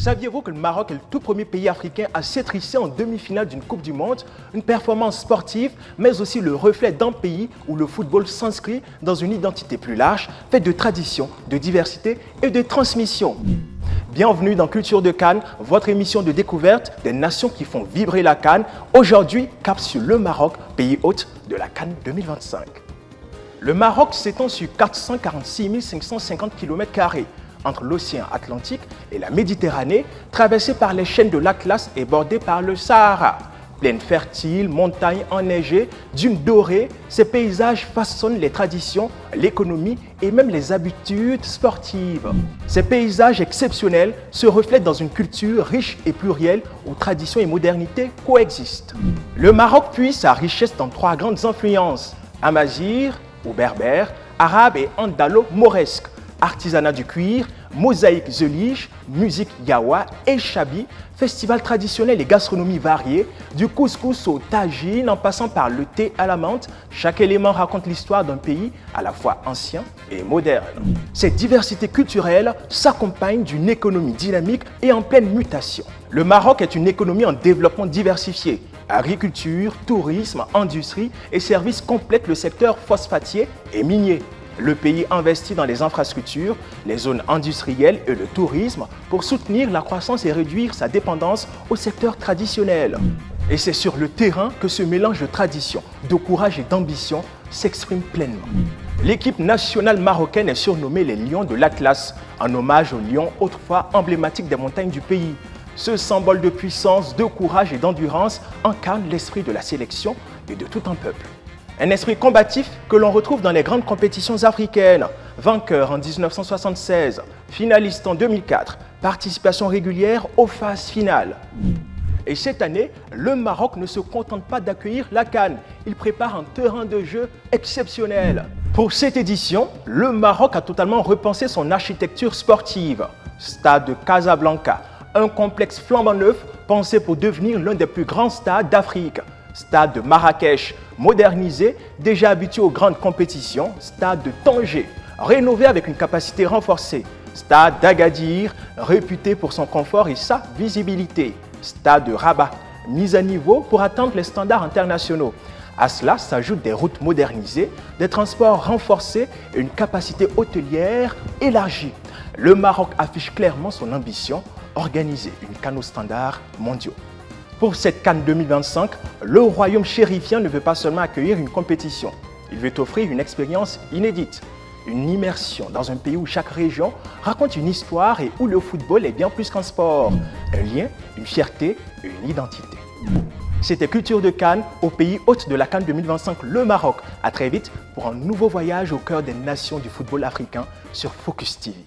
Saviez-vous que le Maroc est le tout premier pays africain à s'étrisser en demi-finale d'une Coupe du Monde, une performance sportive, mais aussi le reflet d'un pays où le football s'inscrit dans une identité plus large, faite de tradition, de diversité et de transmission. Bienvenue dans Culture de Cannes, votre émission de découverte des nations qui font vibrer la Cannes. Aujourd'hui, cap sur le Maroc, pays hôte de la Cannes 2025. Le Maroc s'étend sur 446 550 km² entre l'océan Atlantique et la Méditerranée, traversé par les chaînes de l'Atlas et bordé par le Sahara. Plaines fertiles, montagnes enneigées, dunes dorées, ces paysages façonnent les traditions, l'économie et même les habitudes sportives. Ces paysages exceptionnels se reflètent dans une culture riche et plurielle où tradition et modernité coexistent. Le Maroc puise sa richesse dans trois grandes influences: amazigh ou berbère, arabe et andalo-mauresque, artisanat du cuir, mosaïque zelige, musique yawa et chabi, festivals traditionnels et gastronomie variée, du couscous au tagine en passant par le thé à la menthe, chaque élément raconte l'histoire d'un pays à la fois ancien et moderne. Cette diversité culturelle s'accompagne d'une économie dynamique et en pleine mutation. Le Maroc est une économie en développement diversifié. Agriculture, tourisme, industrie et services complètent le secteur phosphatier et minier. Le pays investit dans les infrastructures, les zones industrielles et le tourisme pour soutenir la croissance et réduire sa dépendance au secteur traditionnel. Et c'est sur le terrain que ce mélange de tradition, de courage et d'ambition s'exprime pleinement. L'équipe nationale marocaine est surnommée les Lions de l'Atlas, en hommage aux lions autrefois emblématiques des montagnes du pays. Ce symbole de puissance, de courage et d'endurance incarne l'esprit de la sélection et de tout un peuple. Un esprit combatif que l'on retrouve dans les grandes compétitions africaines. Vainqueur en 1976, finaliste en 2004, participation régulière aux phases finales. Et cette année, le Maroc ne se contente pas d'accueillir la Cannes. Il prépare un terrain de jeu exceptionnel. Pour cette édition, le Maroc a totalement repensé son architecture sportive. Stade de Casablanca, un complexe flambant neuf pensé pour devenir l'un des plus grands stades d'Afrique. Stade de Marrakech, modernisé, déjà habitué aux grandes compétitions. Stade de Tanger, rénové avec une capacité renforcée. Stade d'Agadir, réputé pour son confort et sa visibilité. Stade de Rabat, mis à niveau pour atteindre les standards internationaux. À cela s'ajoutent des routes modernisées, des transports renforcés et une capacité hôtelière élargie. Le Maroc affiche clairement son ambition, organiser une CAN aux standards mondiaux. Pour cette CAN 2025, le royaume chérifien ne veut pas seulement accueillir une compétition, il veut offrir une expérience inédite, une immersion dans un pays où chaque région raconte une histoire et où le football est bien plus qu'un sport, un lien, une fierté et une identité. C'était Culture de Cannes, au pays hôte de la CAN 2025, le Maroc. À très vite pour un nouveau voyage au cœur des nations du football africain sur Focus TV.